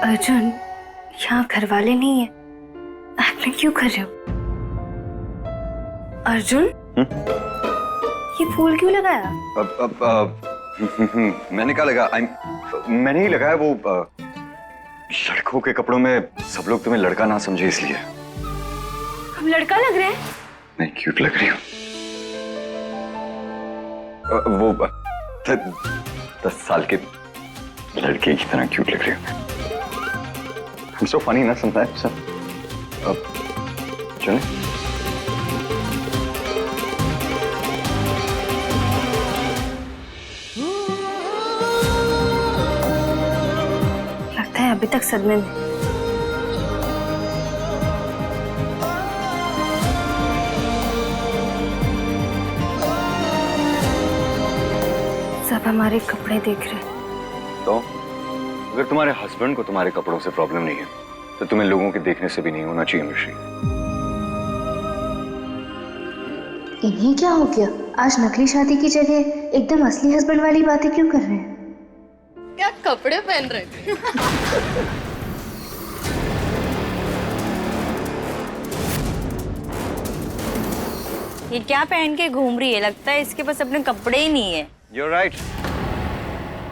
अर्जुन, यहाँ घर वाले नहीं है, एक्टिंग क्यों कर रहे हो? अर्जुन, ये फूल क्यों लगाया? मैंने क्या लगा? मैंने ही लगाया। वो लड़कों के कपड़ों में सब लोग तुम्हें लड़का ना समझे इसलिए। हम लड़का लग रहे हैं? नहीं, क्यूट लग रही हो। वो 10 साल के लड़के की तरह क्यूट लग रही हो। I'm so funny ना sometimes। अब चलें? लगता है अभी तक सदमे में। सब हमारे कपड़े देख रहे हैं। तो अगर तुम्हारे हस्बैंड को तुम्हारे कपड़ों से प्रॉब्लम नहीं है तो तुम्हें लोगों के देखने से भी नहीं होना चाहिए मिश्री। इन्हें क्या हो गया? आज नकली शादी की जगह एकदम असली हस्बैंड वाली बातें क्यों कर रहे हैं? क्या कपड़े पहन रहे थे? ये क्या पहन के घूम रही है? लगता है इसके पास अपने कपड़े ही नहीं है। You're right।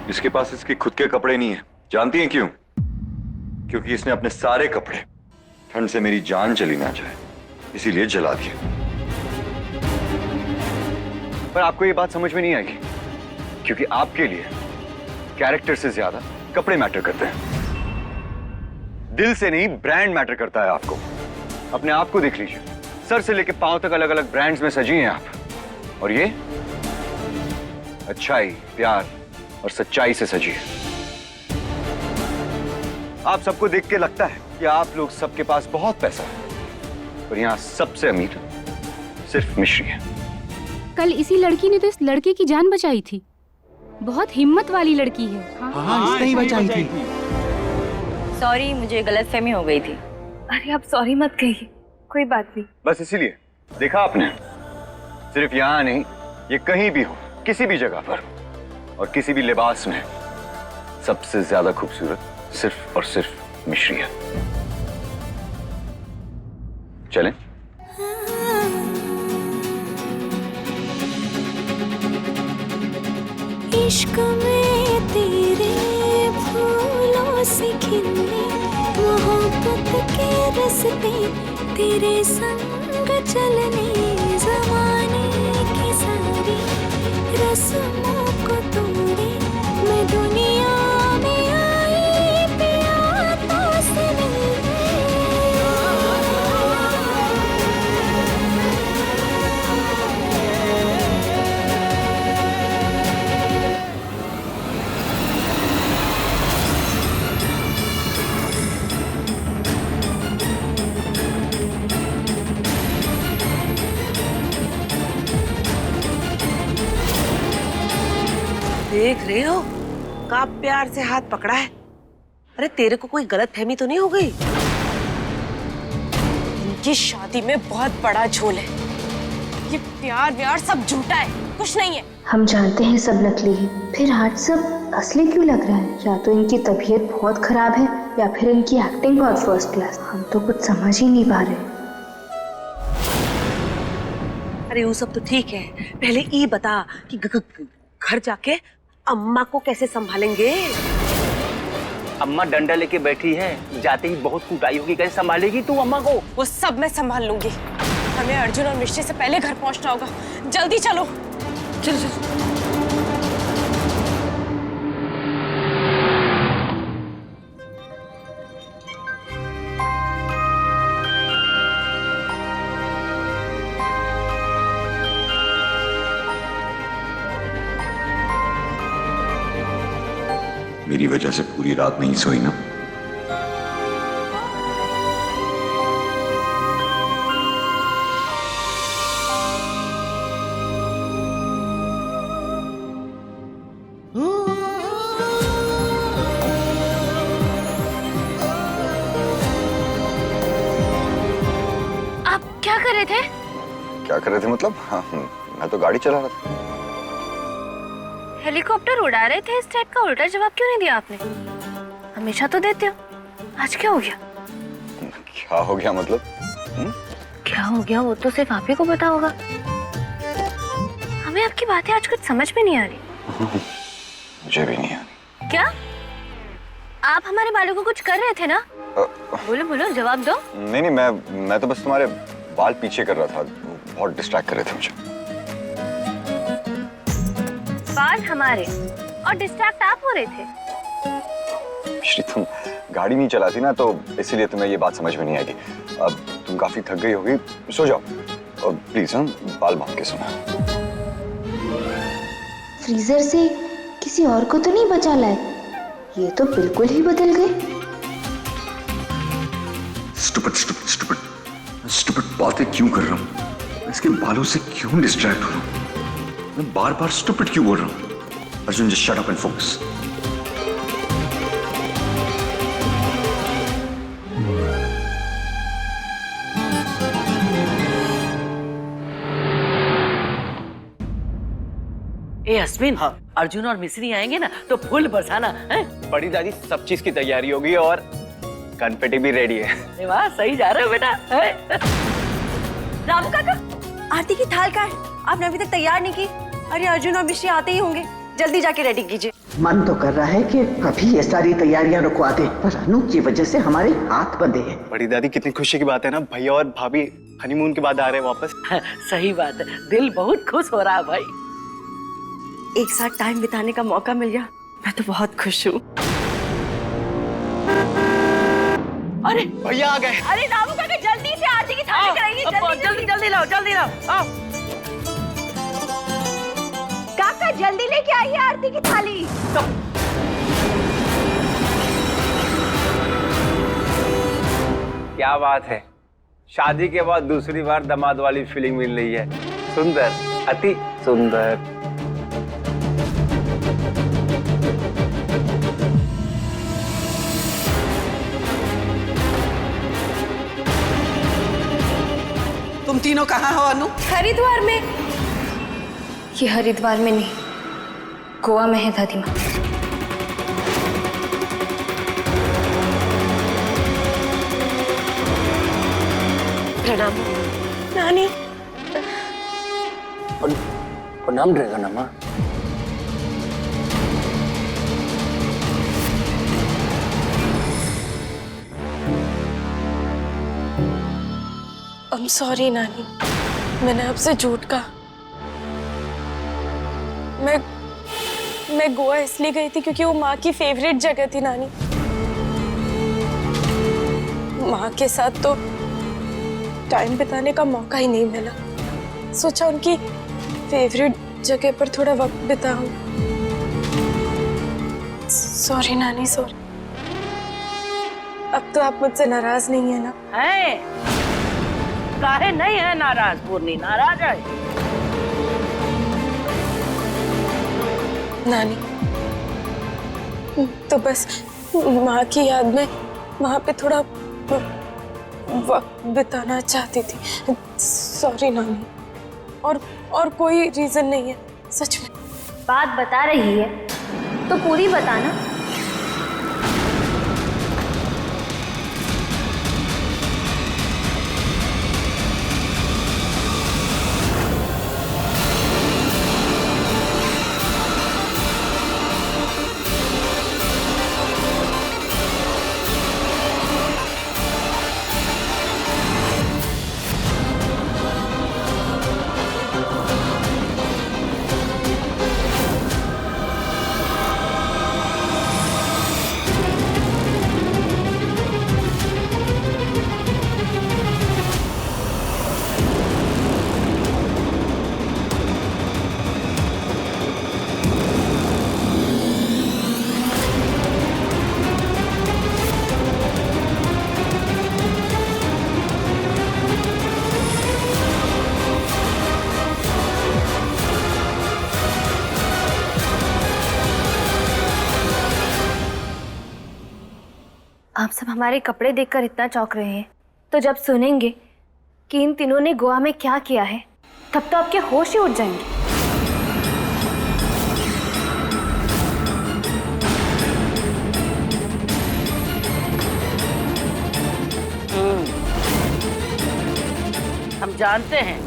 इसके पास इसके खुद के कपड़े नहीं है। जानती हैं क्यों? क्योंकि इसने अपने सारे कपड़े ठंड से मेरी जान चली ना जाए इसीलिए जला दिए। पर आपको ये बात समझ में नहीं आएगी क्योंकि आपके लिए कैरेक्टर से ज्यादा कपड़े मैटर करते हैं। दिल से नहीं, ब्रांड मैटर करता है आपको। अपने आप को देख लीजिए, सर से लेकर पांव तक अलग अलग ब्रांड्स में सजी हैं आप। और ये अच्छाई, प्यार और सच्चाई से सजी है। आप सबको देख के लगता है कि आप लोग सबके पास बहुत पैसा है, पर यहाँ सबसे अमीर सिर्फ मिश्री है। कल इसी लड़की ने तो इस लड़के की जान बचाई थी। बहुत हिम्मत वाली लड़की है। हाँ, इसने ही बचाई थी। सॉरी, मुझे गलतफहमी हो गई थी। अरे आप सॉरी मत कहिए, कोई बात नहीं। बस इसीलिए देखा आपने, सिर्फ यहाँ नहीं, ये कहीं भी हो, किसी भी जगह पर और किसी भी लिबास में सबसे ज्यादा खूबसूरत सिर्फ और सिर्फ मिश्री है। चलें? इश्क में तेरे फूलों से खिलने मोहब्बत के रस्ते तेरे संग चलने ज़माने की सारी रस्मों को तोड़े मैं दुनिया में आई पिया तो से मिलने। देख रहे हो का प्यार से हाथ पकड़ा है। अरे तेरे को कोई गलतफहमी तो नहीं हो गई? इनकी शादी में बहुत बड़ा झोल है। ये प्यार व्यार सब झूठा है, कुछ नहीं है। हम जानते हैं सब नकली है, फिर आज सब असली क्यों लग रहा है? या तो इनकी तबीयत बहुत खराब है या फिर इनकी एक्टिंग बहुत फर्स्ट क्लास। हम तो कुछ समझ ही नहीं पा रहे। अरे वो सब तो ठीक है, पहले ये बता कि घर जाके अम्मा को कैसे संभालेंगे? अम्मा डंडा लेके बैठी है, जाते ही बहुत कुटाई होगी, कैसे संभालेगी तू अम्मा को? वो सब मैं संभाल लूंगी। हमें अर्जुन और मिश्री से पहले घर पहुंचना होगा। जल्दी चलो। चलो चलो। मेरी वजह से पूरी रात नहीं सोई ना? कर रहे थे? क्या कर रहे थे मतलब? हाँ, मैं तो गाड़ी चला रहा था। हेलीकॉप्टर उड़ा रहे थे, इस टाइप का उल्टा जवाब क्यों नहीं दिया आपने? हमेशा तो देते हो, आज क्या हो गया? क्या हो गया मतलब? क्या हो गया वो तो सिर्फ आप ही को पता होगा। हमें आपकी बातें आज कुछ समझ में नहीं आ रही। मुझे भी नहीं आ रही। क्या आप हमारे बालों को कुछ कर रहे थे ना? बोलो बोलो, जवाब दो। नहीं, मैं तो बस तुम्हारे बाल पीछे कर रहा था, बहुत डिस्ट्रैक्ट कर रहे थे मुझे। बाल हमारे और डिस्ट्रैक्ट आप हो रहे थे? श्री, तुम गाड़ी नहीं चलाती ना, तो इसीलिए तुम्हें ये बात समझ में नहीं आएगी। अब तुम काफी थक गई होगी, सो जाओ और प्लीज बाल बांध के सोना। फ्रीजर से किसी और को तो नहीं बचा लाए? ये तो बिल्कुल ही बदल गए। स्टूपिड बातें क्यों कर रहा हूँ? मैं इसके बालों से क्यों डिस्ट्रैक्ट हो रहा हूँ? मैं बार बार स्टूपिड क्यों बोल रहा हूँ? Arjun, just shut up and focus. ए अश्विन, हाँ। अर्जुन और मिश्री आएंगे ना तो फूल बरसाना है? बड़ी दादी, सब चीज की तैयारी होगी और कन्फेटी भी रेडी है। वाह, सही जा रहे हो बेटा। रामू काका, आरती की थाल का है, आपने अभी तक तैयार नहीं की। अरे अर्जुन और मिश्री आते ही होंगे, जल्दी जाके रेडी कीजिए। मन तो कर रहा है कि अभी ये सारी तैयारियां रुकवा दे, पर अनु की वजह से हमारे हाथ बंधे हैं। बड़ी दादी, कितनी खुशी की बात है ना, भैया और भाभी हनीमून के बाद आ रहे हैं वापस। सही बात है, दिल बहुत खुश हो रहा है भाई। एक साथ टाइम बिताने का मौका मिल गया, मैं तो बहुत खुश हूँ। अरे भैया आ गए। अरे रामू काका, जल्दी से आरती की थाली कराइए, जल्दी लाओ, जल्दी लाओ। काका जल्दी लेके आइए आरती की थाली। क्या बात है, शादी के बाद दूसरी बार दामाद वाली फीलिंग मिल रही है। सुंदर, अति सुंदर। तुम तीनों कहाँ हो अनु? हरिद्वार में। ये हरिद्वार में नहीं, गोवा में है दादी माँ। प्रणाम नानी। प्रणाम रहेगा ना माँ। I'm sorry नानी, मैंने आपसे झूठ कहा। मैं गोवा इसलिए गई थी क्योंकि वो माँ की फेवरेट जगह थी नानी। माँ के साथ तो टाइम बिताने का मौका ही नहीं मिला। सोचा उनकी फेवरेट जगह पर थोड़ा वक्त बिताऊं। सॉरी नानी, सॉरी। अब तो आप मुझसे नाराज नहीं है ना? है, काहे नहीं है नाराज? पूर्णी नाराज है? नानी, तो बस माँ की याद में वहाँ पे थोड़ा वक्त बिताना चाहती थी। सॉरी नानी, और कोई रीजन नहीं है, सच में। बात बता रही है तो पूरी बताना। आप सब हमारे कपड़े देखकर इतना चौंक रहे हैं, तो जब सुनेंगे कि इन तीनों ने गोवा में क्या किया है, तब तो आपके होश ही उड़ जाएंगे। हम जानते हैं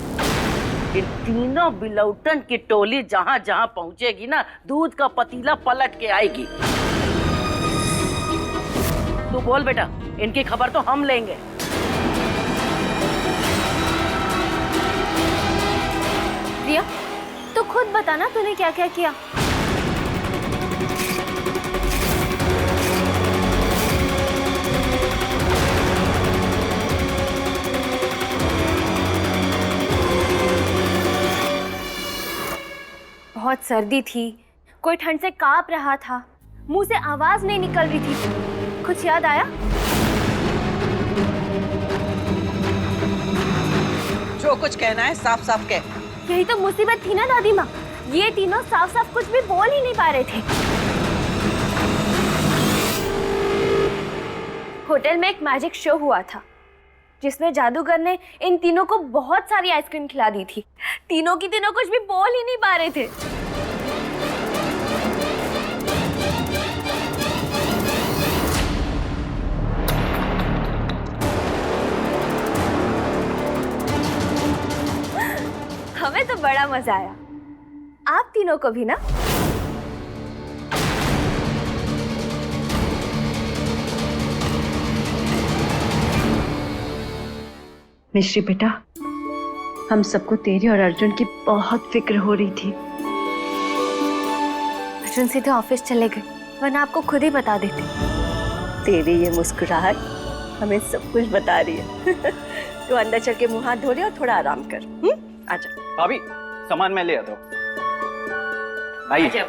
कि तीनों बिलौटन की टोली जहां जहां पहुंचेगी ना, दूध का पतीला पलट के आएगी। तू बोल बेटा, इनकी खबर तो हम लेंगे। रिया, तो खुद बता ना तूने क्या क्या किया। बहुत सर्दी थी, कोई ठंड से कांप रहा था, मुंह से आवाज नहीं निकल रही थी। कुछ याद आया? जो कुछ कहना है साफ साफ कह। यही तो मुसीबत थी ना दादी माँ, ये तीनों साफ साफ कुछ भी बोल ही नहीं पा रहे थे। होटल में एक मैजिक शो हुआ था जिसमें जादूगर ने इन तीनों को बहुत सारी आइसक्रीम खिला दी थी। तीनों की तीनों कुछ भी बोल ही नहीं पा रहे थे। हमें तो बड़ा मजा आया, आप तीनों को भी ना? मिश्री बेटा, हम सबको तेरी और अर्जुन की बहुत फिक्र हो रही थी। अर्जुन सीधे ऑफिस चले गए, वरना आपको खुद ही बता देते। तेरी ये मुस्कुराहट हमें सब कुछ बता रही है। तू अंदर चल के मुंह हाथ धो ले और थोड़ा आराम कर। आजा। भाभी, सामान मैं ले आता हूँ। आइए।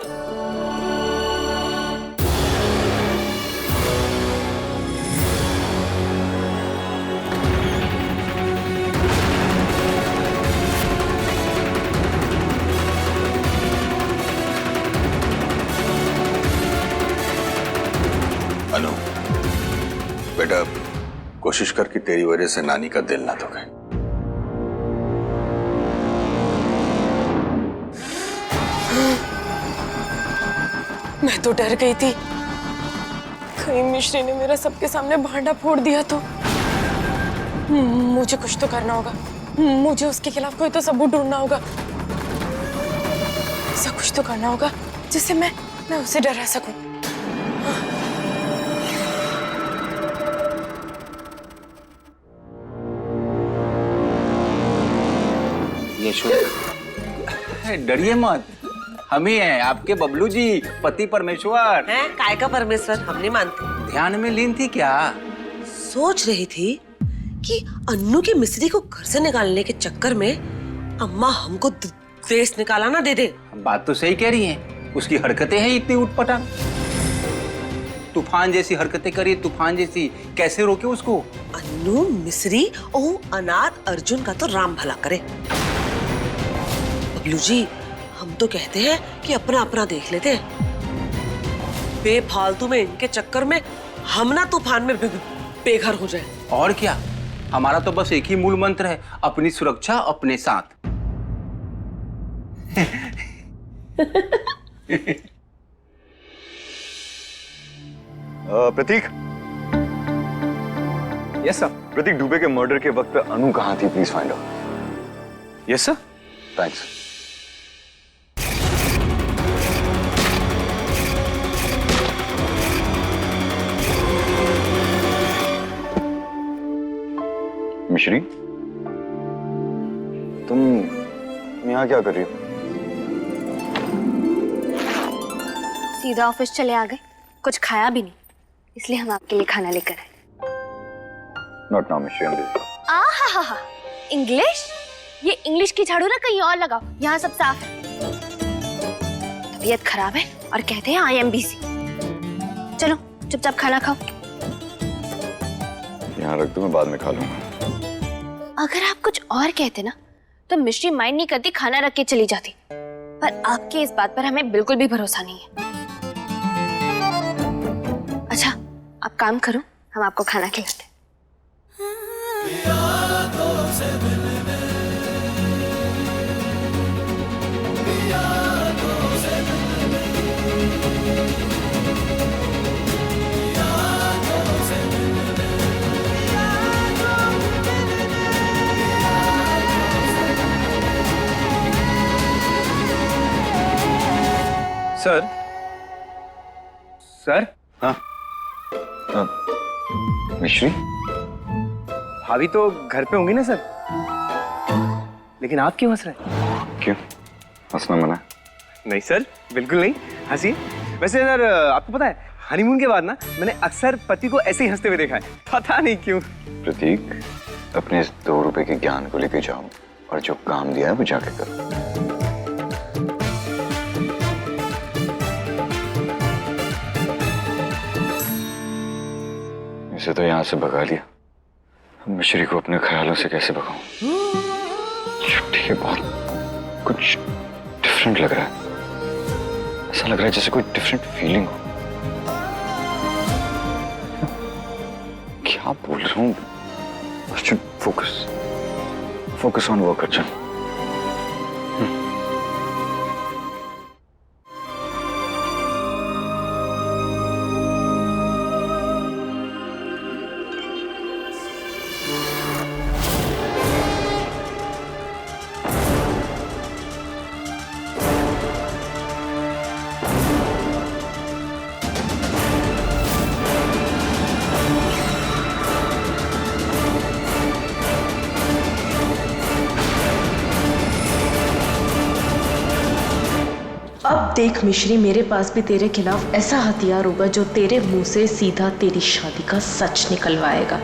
अनु, बेटा कोशिश कर कि तेरी वजह से नानी का दिल ना दुखे। मैं तो डर गई थी, कहीं मिश्री ने मेरा सबके सामने भांडा फोड़ दिया तो। मुझे कुछ तो करना होगा, मुझे उसके खिलाफ कोई तो सबूत ढूंढना होगा। ऐसा कुछ तो करना होगा जिससे मैं उसे डरा सकूं। डरिए मत, हम ही हैं आपके बबलू जी, पति परमेश्वर। हैं? काय का परमेश्वर? हम नहीं मानते। ध्यान में लीन थी क्या? सोच रही थी कि अन्नू की मिस्री को घर से निकालने के चक्कर में अम्मा हमको द्वेष निकाला ना दे दे। बात तो सही कह रही हैं, उसकी हरकतें हैं इतनी उटपटांग। तूफान जैसी हरकतें करी, तूफान जैसी, कैसे रोके उसको? अन्नू, मिस्री और अनाथ अर्जुन का तो राम भला करे। बबलू जी, हम तो कहते हैं कि अपना अपना देख लेते हैं। बेफालतू में इनके चक्कर में हम ना तूफान में बेघर हो जाए। और क्या, हमारा तो बस एक ही मूल मंत्र है, अपनी सुरक्षा अपने साथ। प्रतीक। Yes sir. प्रतीक, दुबे के मर्डर के वक्त पे अनु कहाँ थी? Please find out. Yes sir. Thanks. Mishri, तुम यहाँ क्या कर रही हो? सीधा ऑफिस चले आ गए, कुछ खाया भी नहीं, इसलिए हम आपके लिए खाना लेकर आए। नॉट नाउ मिश्री, आहा, इंग्लिश? ये इंग्लिश की झाड़ू ना कहीं और लगाओ, यहाँ सब साफ है। तबीयत खराब है और कहते हैं IMBC। चलो चुपचाप खाना खाओ। यहाँ रख दो, मैं बाद में खा लूंगा। अगर आप कुछ और कहते ना तो मिश्री माइंड नहीं करती, खाना रख के चली जाती। पर आपके इस बात पर हमें बिल्कुल भी भरोसा नहीं है। अच्छा, आप काम करो, हम आपको खाना खिलाते हैं। सर सर हाँ मिश्री, भाभी तो घर पे होंगी ना सर, लेकिन आप क्यों हंस रहे हैं? क्यों हंसना मना? नहीं सर, बिल्कुल नहीं, हंसिए। वैसे सर आपको पता है, हनीमून के बाद ना मैंने अक्सर पति को ऐसे ही हंसते हुए देखा है, पता नहीं क्यों। प्रतीक, अपने इस 2 रुपए के ज्ञान को लेके जाओ और जो काम दिया है वो जाके करो। इसे तो यहाँ से भगा लिया, मिश्री को अपने ख्यालों से कैसे भगाऊं? छुट्टी के बाद कुछ डिफरेंट लग रहा है, ऐसा लग रहा है जैसे कोई डिफरेंट फीलिंग हो। क्या बोल रहा हूँ? Focus on work. अच्छा अब देख मिश्री, मेरे पास भी तेरे खिलाफ ऐसा हथियार होगा जो तेरे मुंह से सीधा तेरी शादी का सच निकलवाएगा।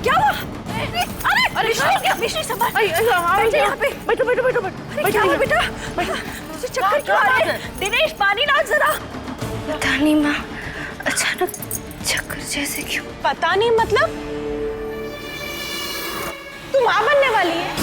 क्या हुआ? अरे मिश्री संभाल। यहाँ पे बैठो बैठो बैठो बैठो। क्या हुआ बेटा? तुझे चक्कर क्यों आ रहे हैं? दिनेश पानी ला जरा। पता नहीं माँ, अचानक चक्कर जैसे क्यों? पता नहीं मतलब? तू माँ बनने वाली है?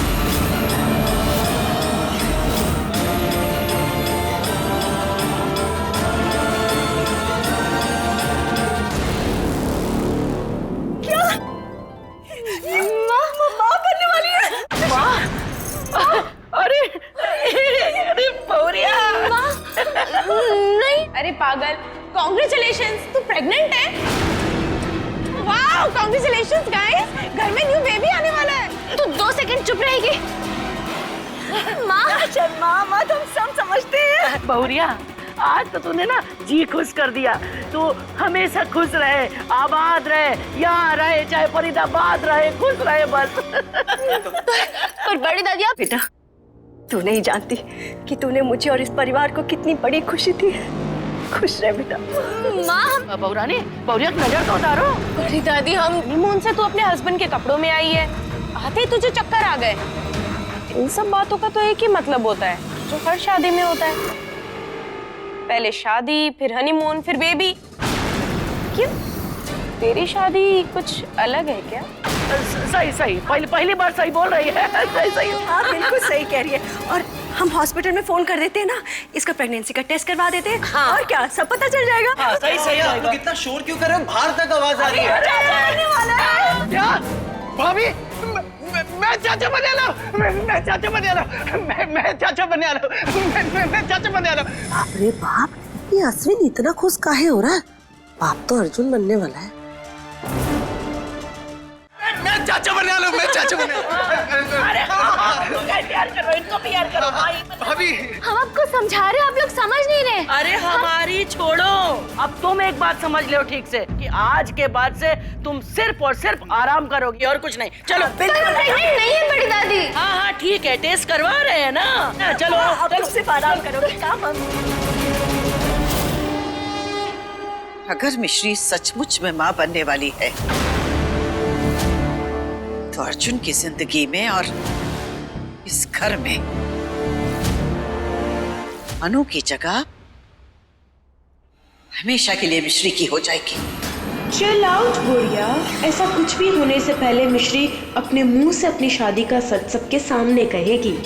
माँ बनने वाली है। माँ? अरे अरे पौरिया। माँ नहीं। अरे पागल, कांग्रेचुलेशंस, तू प्रेग्नेंट है? वाह, कांग्रेचुलेशंस गाइस, घर में न्यू बेबी आने वाला है। तू 2 सेकंड चुप रहेगी? माँ शर्मा, माँ तुम सब समझते हैं। बहुरिया, आज तो तूने ना जी खुश कर दिया। तू हमेशा खुश रहे, आबाद रहे, यहाँ रहे, चाहे फरीदाबाद रहे, खुश रहे बस। पर बड़ी दादी आप बेटा, तू नहीं जानती कि तूने मुझे और इस परिवार को कितनी बड़ी खुशी दी। खुश रहे बेटा। माँ बहुरानी, बहुरिया की नजर तो उतारो। बड़ी दादी, हम हनीमून से तू अपने हस्बैंड के कपड़ों में आई है, आते ही तुझे चक्कर आ गए। इन सब बातों का तो एक ही मतलब होता है जो हर शादी में होता है, पहले शादी, फिर हनीमून, फिर बेबी। क्यों, तेरी शादी कुछ अलग है क्या? सही सही, पहली बार सही बोल रही है। सही सही। हाँ बिल्कुल सही कह रही है। और हम हॉस्पिटल में फोन कर देते हैं ना, इसका प्रेगनेंसी का टेस्ट करवा देते हैं। हाँ। और क्या, सब पता चल जाएगा। हाँ, सही सही। आप लोग इतना शोर क्यों कर रहे हो? बाहर तक आवाज आ रही है। आने वाला है। क्या भाभी? मैं चाचा बनने वाला हूँ। मैं चाचा बनने वाला हूँ। मैं चाचा बनने वाला हूँ। मैं चाचा बनने वाला हूँ। अरे बाप, ये अश्विन इतना खुश काहे हो रहा है? बाप तो अर्जुन बनने वाला है। मैं चाचा बनने वाला हूँ। मैं चाचा बनने वाला हूँ। अरे प्यार करो, इनको प्यार करो भाई। भाभी, हम आपको समझा रहे हो, आप लोग समझ नहीं रहे। अरे हमारी छोड़ो, अब तुम एक बात समझ लो ठीक से कि आज के बाद से तुम सिर्फ और सिर्फ आराम करोगी और कुछ नहीं। चलो। प्रेग्नेंट नहीं है बड़ी दादी। हाँ हाँ ठीक है, टेस्ट करवा रहे हैं ना। चलो अब तुम सिर्फ आराम करोगे, काम हम। अगर मिश्री सचमुच में माँ बनने वाली है तो अर्जुन की जिंदगी में और इस घर में अनु की जगह हमेशा के लिए मिश्री की हो जाएगी। चिल आउट बुढ़िया, ऐसा कुछ भी होने से पहले मिश्री अपने मुंह से अपनी शादी का सच सबके सामने कहेगी।